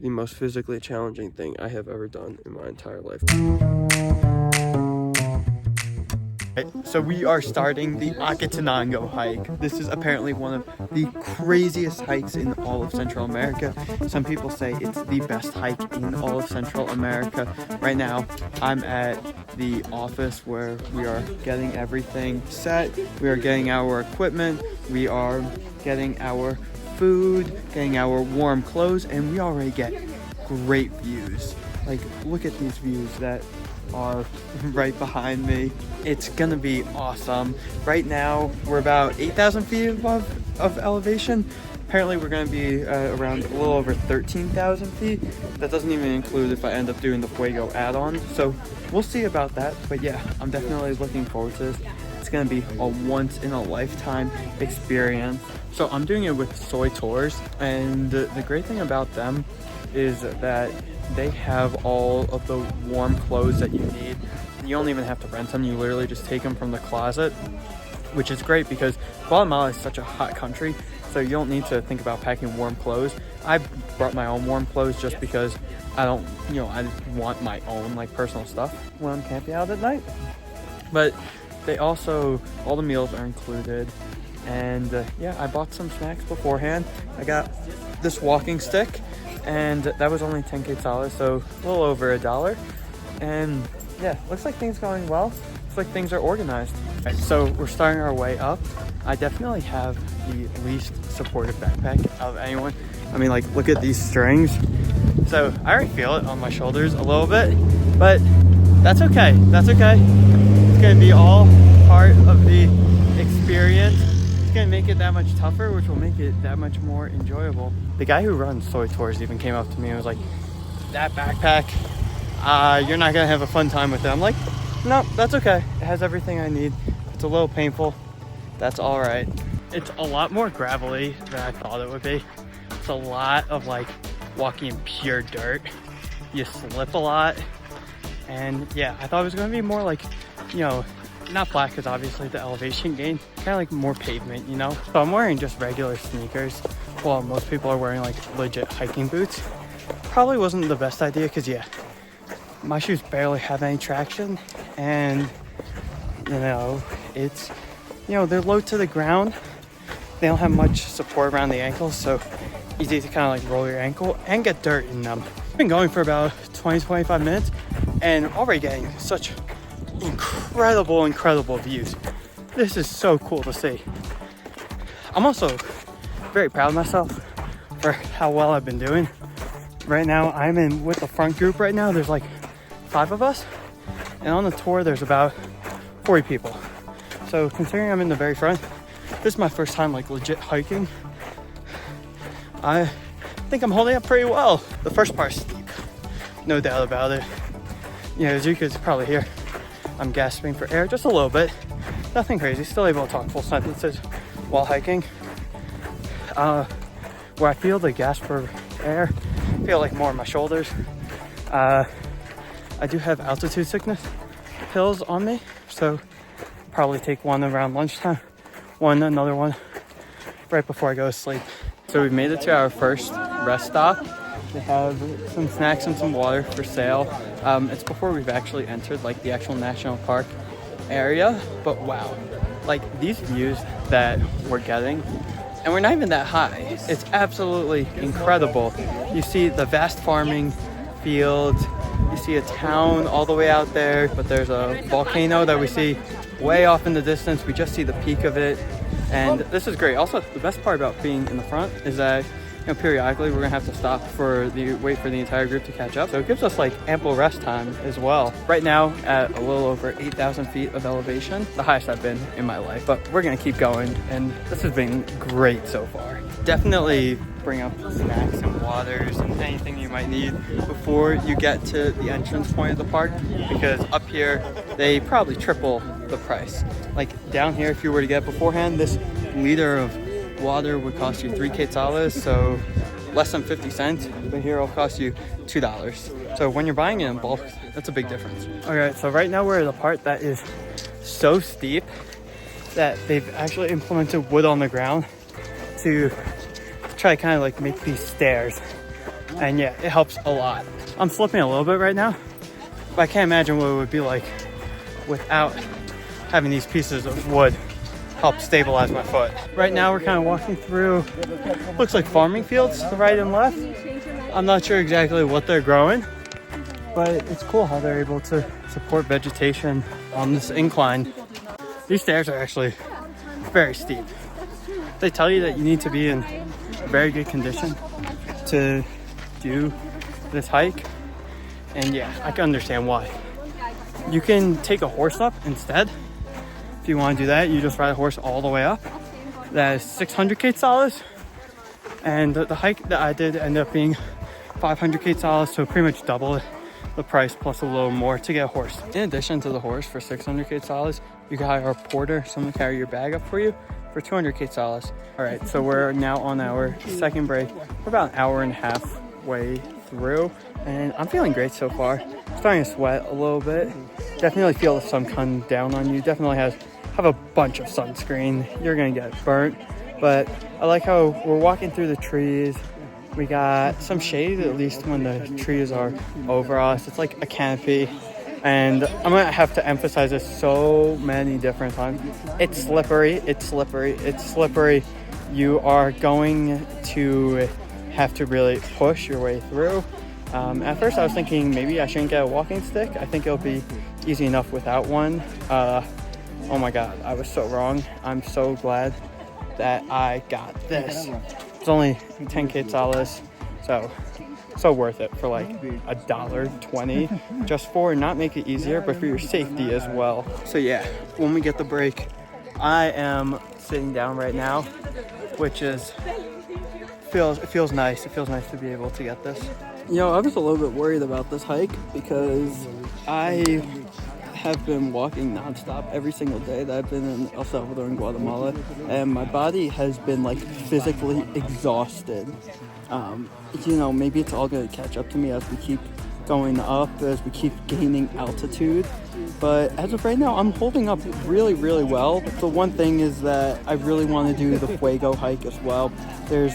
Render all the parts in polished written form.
the most physically challenging thing I have ever done in my entire life. So we are starting the Acatenango hike. This is apparently one of the craziest hikes in all of Central America. Some people say it's the best hike in all of Central America. Right now, I'm at the office where we are getting everything set. We are getting our equipment. We are getting our food, getting our warm clothes, and we already get great views. Like, look at these views that are right behind me. It's gonna be awesome. Right now we're about 8,000 feet of elevation. Apparently we're gonna be around a little over 13,000 feet. That doesn't even include if I end up doing the Fuego add-on, so we'll see about that. But yeah, I'm definitely looking forward to this. It's gonna be a once in a lifetime experience. So I'm doing it with Soy Tours, and the great thing about them is that they have all of the warm clothes that you need. You don't even have to rent them. You literally just take them from the closet, which is great because Guatemala is such a hot country, so you don't need to think about packing warm clothes. I brought my own warm clothes just because I don't, I want my own like personal stuff when I'm camping out at night. But they also, all the meals are included. And yeah, I bought some snacks beforehand. I got this walking stick, and that was only 10 quetzales, so a little over $1. And yeah, looks like things going well. Looks like things are organized. Right, so we're starting our way up. I definitely have the least supportive backpack of anyone. I mean, like, look at these strings. So I already feel it on my shoulders a little bit, but that's okay. That's okay. It's gonna be all part of the experience. It's gonna make it that much tougher, which will make it that much more enjoyable. The guy who runs Soy Tours even came up to me and was like, that backpack, you're not gonna have a fun time with it. I'm like, no, that's okay. It has everything I need. It's a little painful. That's all right. It's a lot more gravelly than I thought it would be. It's a lot of like walking in pure dirt. You slip a lot. And yeah, I thought it was gonna be more like, not flat because obviously the elevation gain, kind of like more pavement, So I'm wearing just regular sneakers while most people are wearing like legit hiking boots. Probably wasn't the best idea because yeah, my shoes barely have any traction, and it's, they're low to the ground. They don't have much support around the ankles, so easy to kind of like roll your ankle and get dirt in them. I've been going for about 20-25 minutes and already getting such incredible views. This is so cool to see. I'm also very proud of myself for how well I've been doing. Right now I'm in with the front group. Right now there's like 5 of us, and on the tour there's about 40 people. So considering I'm in the very front, this is my first time like legit hiking. I think I'm holding up pretty well. The first part's steep, no doubt about it. As you could probably hear, I'm gasping for air just a little bit. Nothing crazy, still able to talk full sentences while hiking. Where I feel the gasp for air, I feel like more in my shoulders. I do have altitude sickness pills on me, so probably take one around lunchtime, another one right before I go to sleep. So we've made it to our first rest stop. They have some snacks and some water for sale. It's before we've actually entered like the actual national park area, but wow, like these views that we're getting, and we're not even that high. It's absolutely incredible. You see the vast farming fields, you see a town all the way out there, but there's a volcano that we see way off in the distance. We just see the peak of it, and this is great. Also, the best part about being in the front is that periodically we're gonna have to stop wait for the entire group to catch up, so it gives us like ample rest time as well. Right now at a little over 8,000 feet of elevation, the highest I've been in my life, but we're gonna keep going, and this has been great so far. Definitely bring up snacks and waters and anything you might need before you get to the entrance point of the park, because up here they probably triple the price. Like down here, if you were to get beforehand, this liter of water would cost you 3 quetzales, so less than 50 cents, but here it'll cost you $2. So when you're buying it in bulk, that's a big difference. Okay, so right now we're at a part that is so steep that they've actually implemented wood on the ground to try to kind of like make these stairs. And yeah, it helps a lot. I'm slipping a little bit right now, but I can't imagine what it would be like without having these pieces of wood help stabilize my foot. Right now we're kind of walking through, looks like farming fields to the right and left. I'm not sure exactly what they're growing, but it's cool how they're able to support vegetation on this incline. These stairs are actually very steep. They tell you that you need to be in very good condition to do this hike, and yeah, I can understand why. You can take a horse up instead. If you want to do that, you just ride a horse all the way up. That is 600 quetzales, and the hike that I did ended up being 500 quetzales, so pretty much double the price plus a little more to get a horse. In addition to the horse for 600 quetzales, you can hire a porter, someone to carry your bag up for you for 200 quetzales. All right, so we're now on our second break. We're about an hour and a half way through, and I'm feeling great so far. Starting to sweat a little bit. Definitely feel the sun come down on you. Definitely have a bunch of sunscreen. You're gonna get burnt, but I like how we're walking through the trees. We got some shade, at least when the trees are over us. It's like a canopy, and I'm gonna have to emphasize this so many different times. It's slippery, it's slippery, it's slippery. You are going to have to really push your way through. At first I was thinking maybe I shouldn't get a walking stick. I think it'll be easy enough without one. Oh my god, I was so wrong. I'm so glad that I got this. It's only 10 quetzales, so worth it for like $1.20, just for not make it easier, but for your safety as well. So yeah, when we get the break, I am sitting down right now, which is it feels nice. It feels nice to be able to get this. You know, I was a little bit worried about this hike because I have been walking nonstop every single day that I've been in El Salvador and Guatemala, and my body has been like physically exhausted. You know, maybe it's all going to catch up to me as we keep going up, as we keep gaining altitude, but as of right now I'm holding up really well. The one thing is that I really want to do the Fuego hike as well.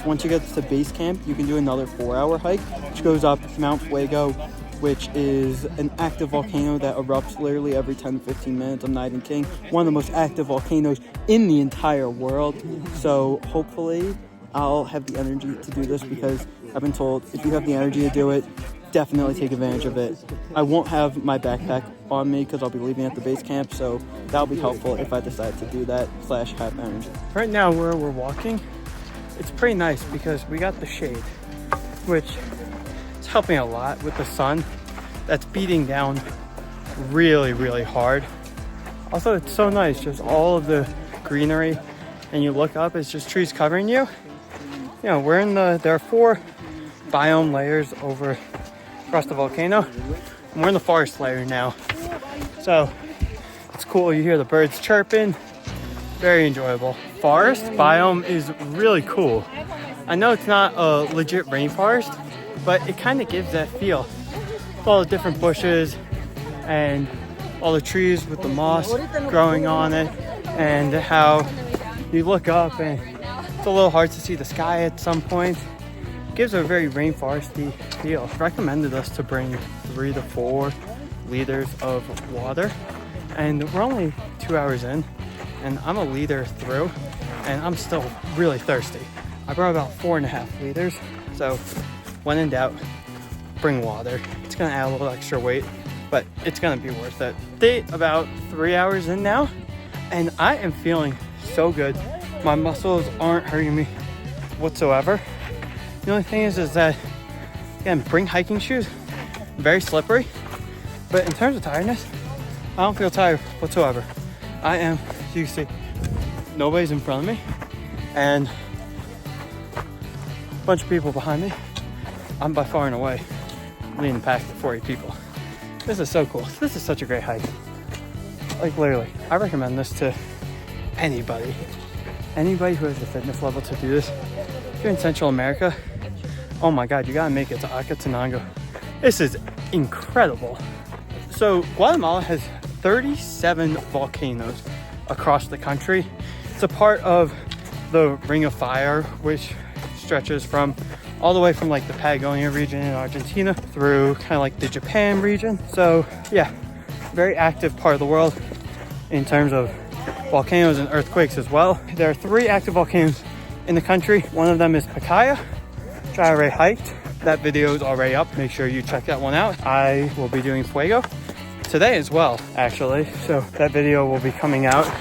Once you get to base camp, you can do another 4-hour hike which goes up Mount Fuego, which is an active volcano that erupts literally every 10 to 15 minutes. I'm not even kidding. One of the most active volcanoes in the entire world. So hopefully I'll have the energy to do this, because I've been told if you have the energy to do it, definitely take advantage of it. I won't have my backpack on me because I'll be leaving at the base camp, so that'll be helpful if I decide to do that / have energy. Right now where we're walking, it's pretty nice because we got the shade, which is helping a lot with the sun that's beating down really hard. Also, it's so nice, just all of the greenery, and you look up, it's just trees covering you. You know, there are 4 biome layers across the volcano, and we're in the forest layer now. So it's cool, you hear the birds chirping, very enjoyable. Forest biome is really cool. I know it's not a legit rainforest, but it kind of gives that feel. All the different bushes and all the trees with the moss growing on it, and how you look up and it's a little hard to see the sky at some point. It gives a very rainforesty feel. It recommended us to bring 3 to 4 liters of water, and we're only 2 hours in, and I'm a liter through, and I'm still really thirsty. I brought about 4.5 liters, so when in doubt, bring water. It's gonna add a little extra weight, but it's gonna be worth it. About 3 hours in now, and I am feeling so good. My muscles aren't hurting me whatsoever. The only thing is that, again, bring hiking shoes. Very slippery, but in terms of tiredness, I don't feel tired whatsoever. I am, as you can see, nobody's in front of me, and a bunch of people behind me. I'm by far and away leading the pack of 40 people. This is so cool. This is such a great hike. Like, literally, I recommend this to anybody who has the fitness level to do this. If you're in Central America, oh my god, you gotta make it to Acatenango. This is incredible. So Guatemala has 37 volcanoes across the country. It's a part of the Ring of Fire, which stretches from all the way from like the Patagonia region in Argentina through kind of like the Japan region. So yeah, very active part of the world in terms of volcanoes and earthquakes as well. There are 3 active volcanoes in the country. One of them is Pacaya, which I already hiked. That video is already up. Make sure you check that one out. I will be doing Fuego today as well, actually. So that video will be coming out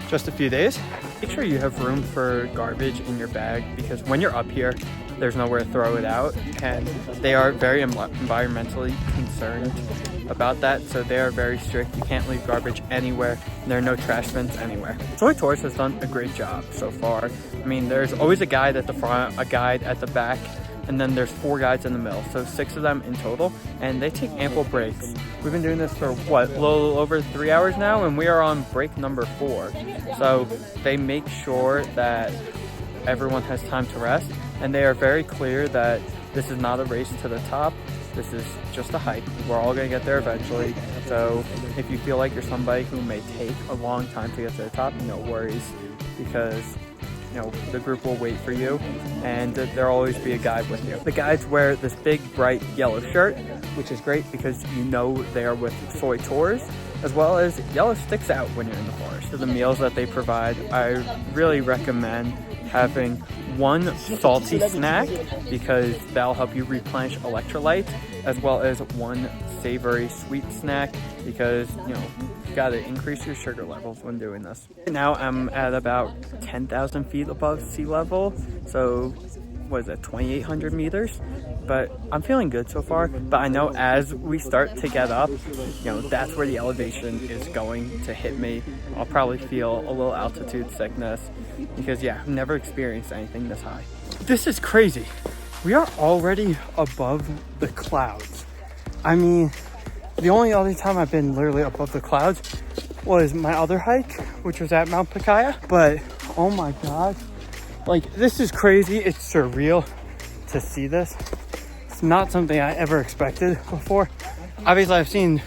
just a few days. Make sure you have room for garbage in your bag, because when you're up here, there's nowhere to throw it out, and they are very environmentally concerned about that. So they are very strict. You can't leave garbage anywhere. There are no trash bins anywhere. Soy Tours has done a great job so far. I mean, there's always a guide at the front, a guide at the back, and then there's 4 guides in the middle, so 6 of them in total, and they take ample breaks. We've been doing this for what, a little over 3 hours now, and we are on break number 4. So they make sure that everyone has time to rest, and they are very clear that this is not a race to the top. This is just a hike. We're all gonna get there eventually. So if you feel like you're somebody who may take a long time to get to the top, no worries, because the group will wait for you, and there'll always be a guide with you. The guides wear this big bright yellow shirt, which is great because they are with Soy Tours, as well as yellow sticks out when you're in the forest. So the meals that they provide, I really recommend having 1 salty snack, because that'll help you replenish electrolytes, as well as 1 savory sweet snack, because you gotta increase your sugar levels when doing this. Right now I'm at about 10,000 feet above sea level, so what is it, 2,800 meters? But I'm feeling good so far. But I know as we start to get up, that's where the elevation is going to hit me. I'll probably feel a little altitude sickness, because yeah, I've never experienced anything this high. This is crazy. We are already above the clouds. I mean, the only other time I've been literally above the clouds was my other hike, which was at Mount Pacaya. But oh my God, like, this is crazy. It's surreal to see this. It's not something I ever expected before. Obviously I've seen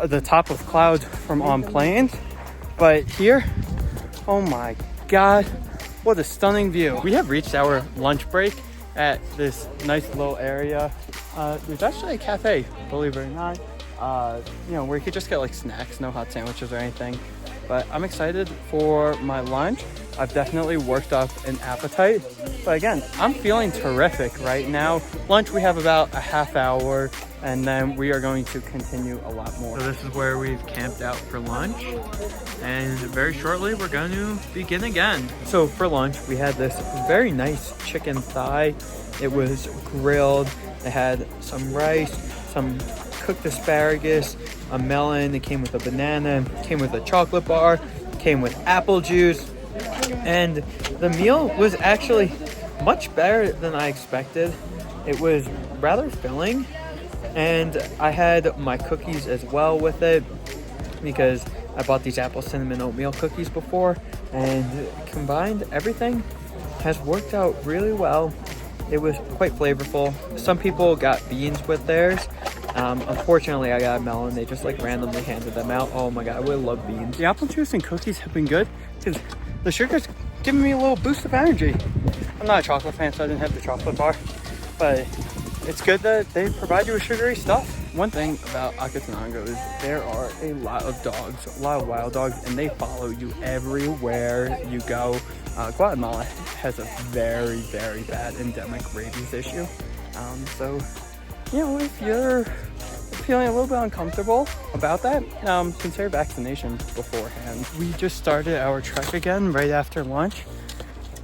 the top of clouds from on planes, but here, oh my God, what a stunning view. We have reached our lunch break at this nice little area. There's actually a cafe, believe it or not, where you could just get like snacks, no hot sandwiches or anything. But I'm excited for my lunch. I've definitely worked up an appetite, but again, I'm feeling terrific right now. Lunch, we have about a half hour, and then we are going to continue a lot more. So this is where we've camped out for lunch, and very shortly we're going to begin again. So for lunch, we had this very nice chicken thigh. It was grilled. It had some rice, some cooked asparagus, a melon. It came with a banana, came with a chocolate bar, came with apple juice, and the meal was actually much better than I expected. It was rather filling, and I had my cookies as well with it, because I bought these apple cinnamon oatmeal cookies before, and combined, everything has worked out really well. It was quite flavorful. Some people got beans with theirs. Unfortunately, I got a melon. They just like randomly handed them out. Oh my God, I would love beans. The apple juice and cookies have been good because the sugar's giving me a little boost of energy. I'm not a chocolate fan, so I didn't have the chocolate bar, but it's good that they provide you with sugary stuff. One thing about Acatenango is there are a lot of dogs, a lot of wild dogs, and they follow you everywhere you go. Guatemala has a very, very bad endemic rabies issue. So, if you're feeling a little bit uncomfortable about that, consider vaccination beforehand. We just started our trek again right after lunch.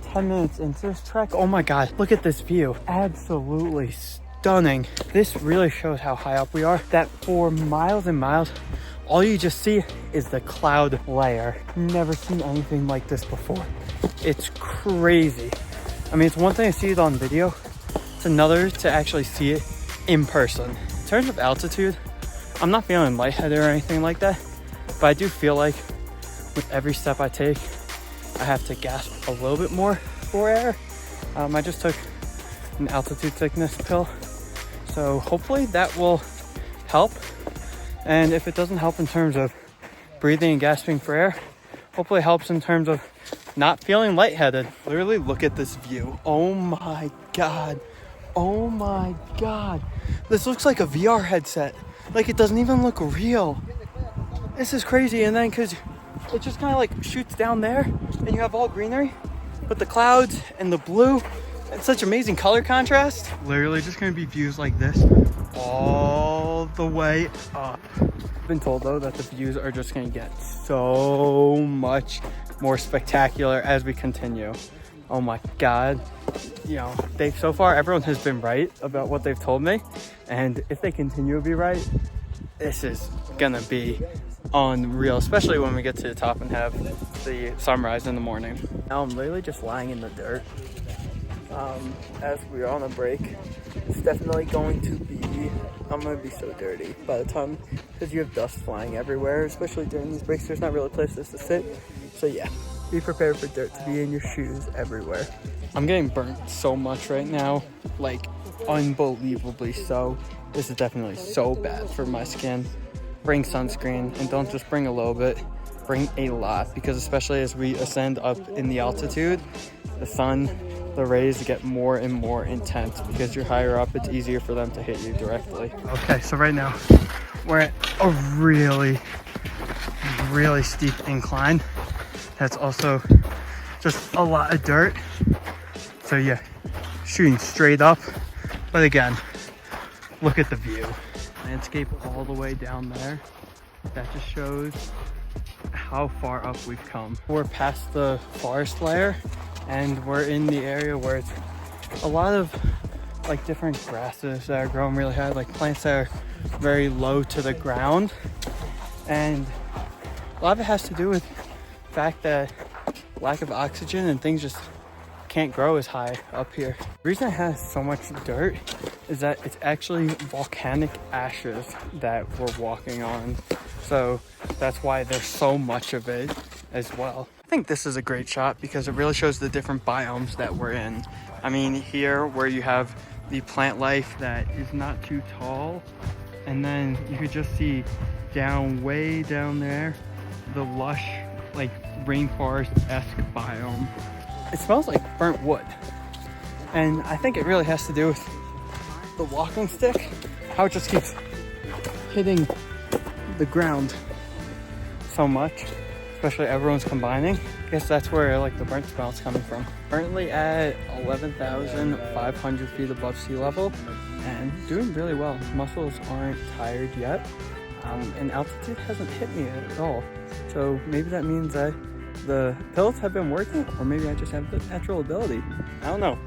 10 minutes into this trek. Oh my God, look at this view. Absolutely stunning. This really shows how high up we are, that for miles and miles, all you just see is the cloud layer. Never seen anything like this before. It's crazy. I mean, it's one thing to see it on video. It's another to actually see it in person. In terms of altitude, I'm not feeling lightheaded or anything like that, but I do feel like with every step I take, I have to gasp a little bit more for air. I just took an altitude sickness pill, so hopefully that will help. And if it doesn't help in terms of breathing and gasping for air, hopefully it helps in terms of not feeling lightheaded. Literally look at this view. Oh my God. Oh my God. This looks like a VR headset. Like, it doesn't even look real. This is crazy. And then because it just kind of like shoots down there and you have all greenery, but the clouds and the blue, it's such amazing color contrast. Literally just gonna be views like this all the way up. I've been told though that the views are just gonna get so much more spectacular as we continue. Oh my God. You know, so far everyone has been right about what they've told me, and if they continue to be right, this is gonna be unreal, especially when we get to the top and have the sunrise in the morning. Now I'm literally just lying in the dirt as we're on a break. It's definitely going to be, I'm gonna be so dirty by the time, because you have dust flying everywhere, especially during these breaks. There's not really places to sit, so yeah, be prepared for dirt to be in your shoes everywhere. I'm getting burnt so much right now, like unbelievably so. This is definitely so bad for my skin. Bring sunscreen, and don't just bring a little bit, bring a lot, because especially as we ascend up in the altitude, the rays get more and more intense. Because you're higher up, it's easier for them to hit you directly. Okay, so right now we're at a really steep incline. That's also just a lot of dirt. So yeah, shooting straight up. But again, look at the view. Landscape all the way down there. That just shows how far up we've come. We're past the forest layer and we're in the area where it's a lot of like different grasses that are growing really high, like plants that are very low to the ground. And a lot of it has to do with the fact that lack of oxygen and things just can't grow as high up here. The reason it has so much dirt is that it's actually volcanic ashes that we're walking on. So that's why there's so much of it as well. I think this is a great shot because it really shows the different biomes that we're in. I mean, here where you have the plant life that is not too tall, and then you could just see way down there, the lush, like rainforest-esque biome. It smells like burnt wood, and I think it really has to do with the walking stick, how it just keeps hitting the ground so much, especially everyone's combining. I guess that's where like the burnt smell is coming from. Currently at 11,500 feet above sea level and doing really well. Muscles aren't tired yet, and altitude hasn't hit me at all. So maybe that means that the pills have been working, or maybe I just have the natural ability. I don't know.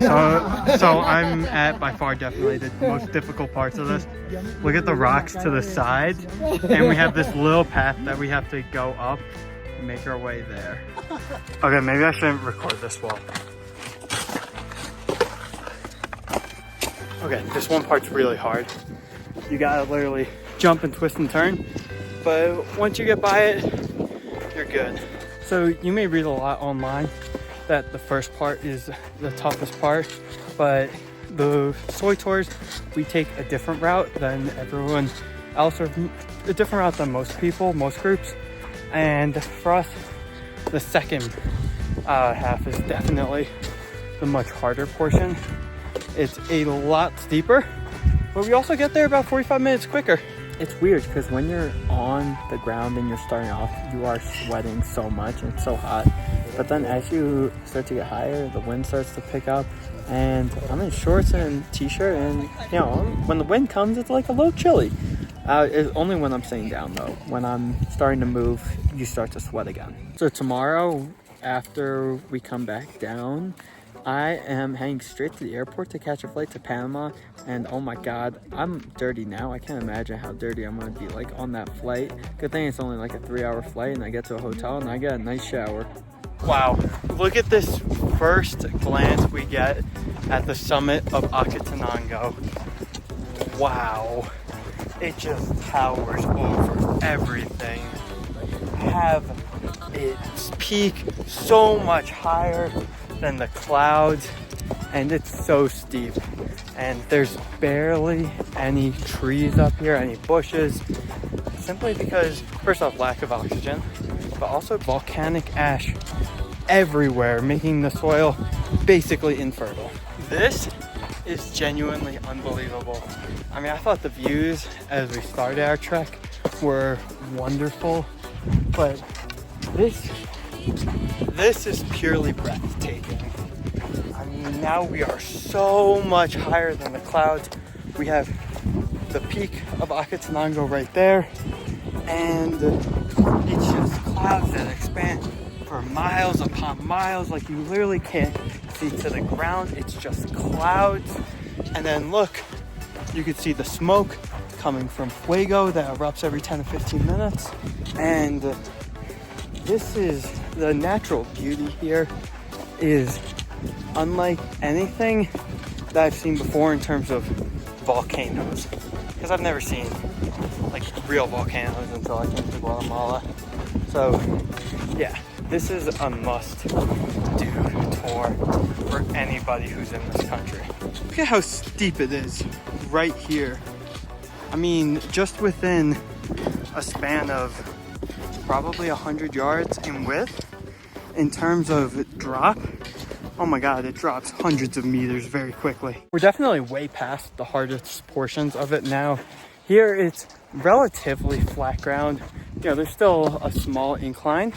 So I'm at by far definitely the most difficult parts of this. Look at the rocks to the side, and we have this little path that we have to go up and make our way there. Okay, maybe I shouldn't record this well. Okay, this one part's really hard. You gotta literally jump and twist and turn, but once you get by it, you're good. So you may read a lot online that the first part is the toughest part, but the Soy Tours, we take a different route than everyone else, or a different route than most people, most groups. And for us, the second half is definitely the much harder portion. It's a lot steeper, but we also get there about 45 minutes quicker. It's weird because when you're on the ground and you're starting off, you are sweating so much and it's so hot. But then as you start to get higher, the wind starts to pick up, and I'm in shorts and t-shirt, and you know, when the wind comes, it's like a little chilly. It's only when I'm sitting down though. When I'm starting to move, you start to sweat again. So tomorrow, after we come back down, I am heading straight to the airport to catch a flight to Panama, and oh my god, I'm dirty now. I can't imagine how dirty I'm gonna be like on that flight. Good thing it's only like a 3-hour flight, and I get to a hotel and I get a nice shower. Wow, look at this first glance we get at the summit of Acatenango. Wow, it just towers over everything. Have its peak so much higher than the clouds, and it's so steep, and there's barely any trees up here, any bushes, simply because, first off, lack of oxygen, but also volcanic ash everywhere, making the soil basically infertile. This is genuinely unbelievable. I mean, I thought the views as we started our trek were wonderful, but this is purely breathtaking. I mean, now we are so much higher than the clouds. We have the peak of Acatenango right there, and it's just clouds that expand for miles upon miles. Like, you literally can't see to the ground. It's just clouds. And then look, you can see the smoke coming from Fuego that erupts every 10 to 15 minutes. And this is the natural beauty here is unlike anything that I've seen before in terms of volcanoes, because I've never seen like real volcanoes until I came to Guatemala. So yeah, this is a must-do tour for anybody who's in this country. Look at how steep it is right here. I mean, just within a span of probably 100 yards in width, in terms of drop, oh my god, it drops hundreds of meters very quickly. We're definitely way past the hardest portions of it now. Here it's relatively flat ground. You know, there's still a small incline,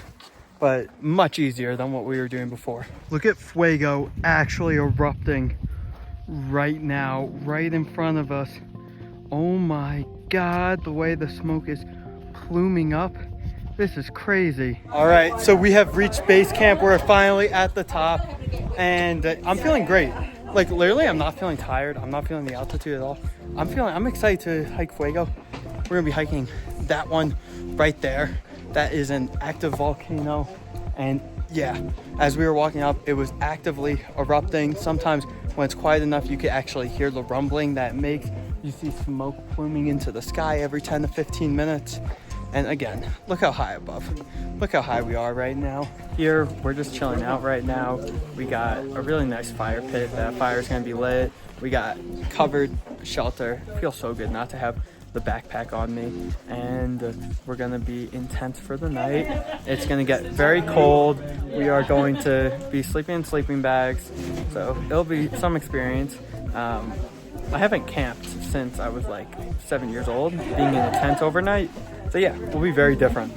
but much easier than what we were doing before. Look at Fuego actually erupting right now, right in front of us. Oh my god, the way the smoke is pluming up. This is crazy. All right, so we have reached base camp. We're finally at the top, and I'm feeling great. Like, literally, I'm not feeling tired. I'm not feeling the altitude at all. I'm excited to hike Fuego. We're gonna be hiking that one right there. That is an active volcano. And yeah, as we were walking up, it was actively erupting. Sometimes when it's quiet enough, you can actually hear the rumbling that it makes. You see smoke pluming into the sky every 10 to 15 minutes. And again, look how high above. Look how high we are right now. Here, we're just chilling out right now. We got a really nice fire pit. That fire is gonna be lit. We got covered shelter. It feels so good not to have the backpack on me. And we're gonna be in tents for the night. It's gonna get very cold. We are going to be sleeping in sleeping bags. So it'll be some experience. I haven't camped since I was like 7 years old, being in a tent overnight. So yeah, we'll be very different.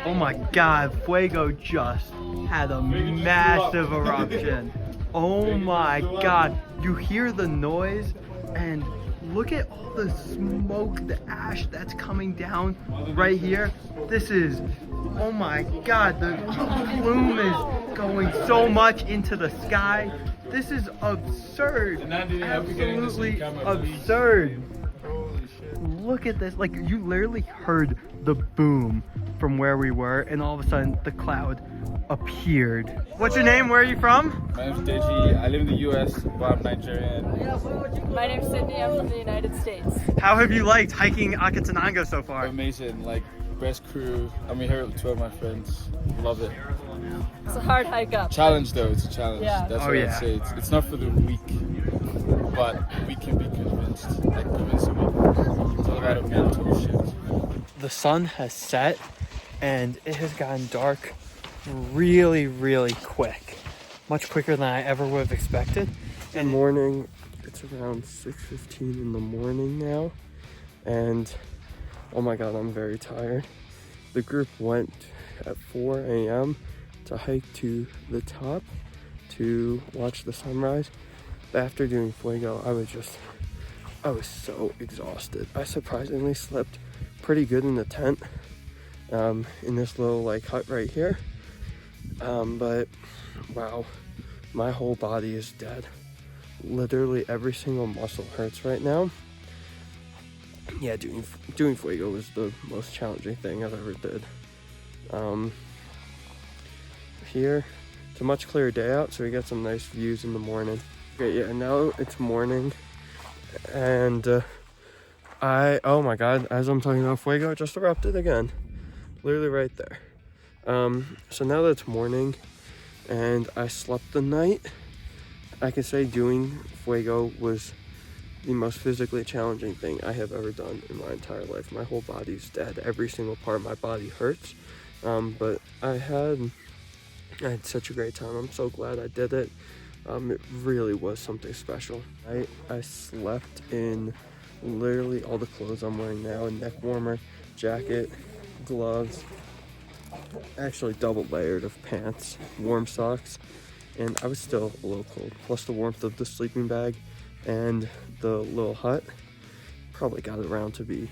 Oh my god, Fuego just had a massive eruption. Oh my god, you hear the noise and look at all the smoke, the ash that's coming down right here. This is, oh my god, the plume is going so much into the sky. This is absurd, absolutely absurd. Look at this, like, you literally heard the boom from where we were, and all of a sudden the cloud appeared. What's your name? Where are you from? My name's Deji. I live in the US, but I'm Nigerian. My name's Sydney. I'm from the United States. How have you liked hiking Acatenango so far? Amazing, like, best crew. I'm here with two of my friends. Love it. It's a hard hike up. Challenge though, it's a challenge. Yeah. That's Oh, what yeah. I'd say. It's not for the weak, but we can be convinced. Like, convincible. It's all about a mental shift. The sun has set and it has gotten dark really, really quick. Much quicker than I ever would have expected. Good morning. It's around 6:15 in the morning now, and oh my god, I'm very tired. The group went at 4 a.m. to hike to the top to watch the sunrise. But after doing Fuego, I was so exhausted. I surprisingly slept pretty good in the tent, in this little like hut right here. But wow, my whole body is dead. Literally every single muscle hurts right now. Yeah, doing Fuego was the most challenging thing I've ever did. Here, it's a much clearer day out, so we got some nice views in the morning. Okay, yeah, now it's morning, and oh my god, as I'm talking about Fuego, it just erupted again. Literally right there. So now that it's morning, and I slept the night, I can say doing Fuego was the most physically challenging thing I have ever done in my entire life. My whole body's dead. Every single part of my body hurts. But I had such a great time. I'm so glad I did it. It really was something special. I slept in literally all the clothes I'm wearing now, a neck warmer, jacket, gloves, actually double layered of pants, warm socks, and I was still a little cold. Plus the warmth of the sleeping bag and the little hut probably got it around to be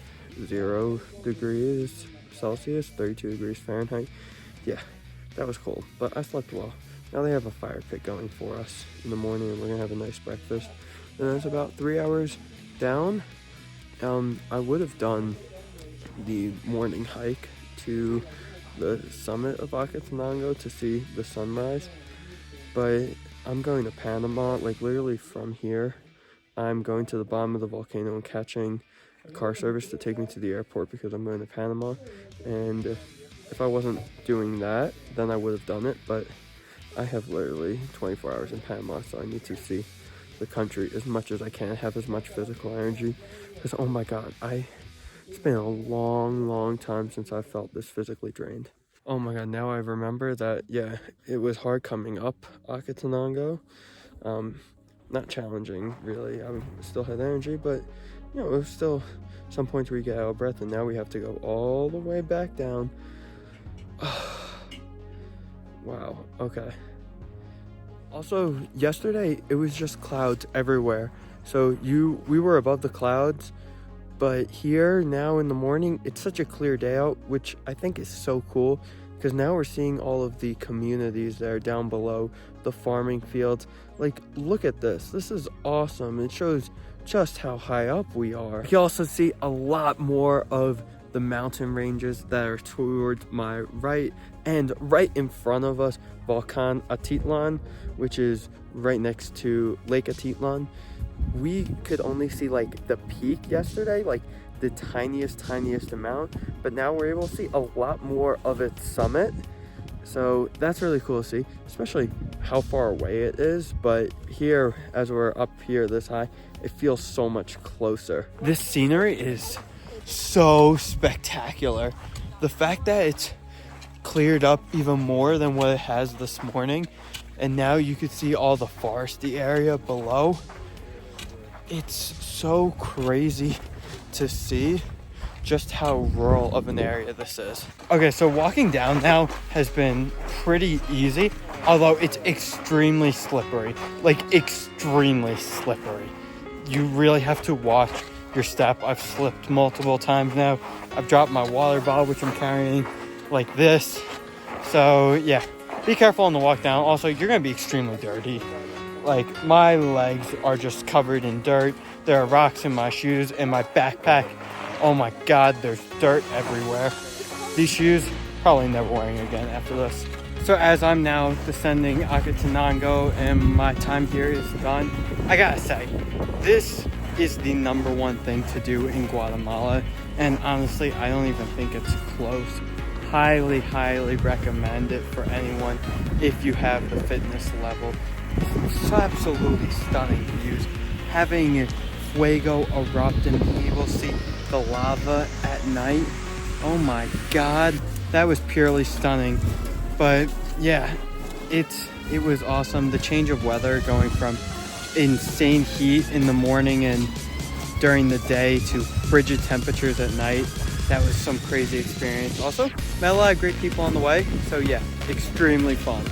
0 degrees Celsius, 32 degrees Fahrenheit. Yeah, that was cold, but I slept well. Now they have a fire pit going for us in the morning, and we're gonna have a nice breakfast. And it's about 3 hours down. I would have done the morning hike to the summit of Acatenango to see the sunrise, but I'm going to Panama, like literally from here. I'm going to the bottom of the volcano and catching a car service to take me to the airport because I'm going to Panama. And if I wasn't doing that, then I would have done it, but I have literally 24 hours in Panama, so I need to see the country as much as I can, have as much physical energy, because oh my god, it's been a long time since I felt this physically drained. Oh my god, now I remember that, yeah, it was hard coming up Acatenango. Not challenging, really. I still had energy, but, you know, it was still some points where you get out of breath, and now we have to go all the way back down. Wow, okay. Also, yesterday, it was just clouds everywhere. So we were above the clouds, but here now in the morning, it's such a clear day out, which I think is so cool, because now we're seeing all of the communities that are down below, the farming fields. Like, look at this. This is awesome. It shows just how high up we are. You also see a lot more of the mountain ranges that are towards my right, and right in front of us, Volcán Acatenango, which is right next to Lake Atitlan. We could only see like the peak yesterday, like the tiniest amount, but now we're able to see a lot more of its summit. So that's really cool to see, especially how far away it is. But here, as we're up here this high, it feels so much closer. This scenery is so spectacular. The fact that it's cleared up even more than what it has this morning, and now you could see all the foresty area below. It's so crazy to see just how rural of an area this is. Okay, so walking down now has been pretty easy, although it's extremely slippery, like extremely slippery. You really have to watch your step. I've slipped multiple times now. I've dropped my water bottle, which I'm carrying like this. So yeah, be careful on the walk down. Also, you're gonna be extremely dirty. Like, my legs are just covered in dirt. There are rocks in my shoes and my backpack. Oh my god, there's dirt everywhere. These shoes, probably never wearing again after this. So as I'm now descending Acatenango and my time here is done, I gotta say, this is the #1 thing to do in Guatemala. And honestly, I don't even think it's close. Highly recommend it for anyone if you have the fitness level. It's absolutely stunning views. Having Fuego erupt and being able to see the lava at night. Oh my god, that was purely stunning. But yeah, it was awesome. The change of weather, going from insane heat in the morning and during the day to frigid temperatures at night. That was some crazy experience. Also, met a lot of great people on the way. So yeah, extremely fun.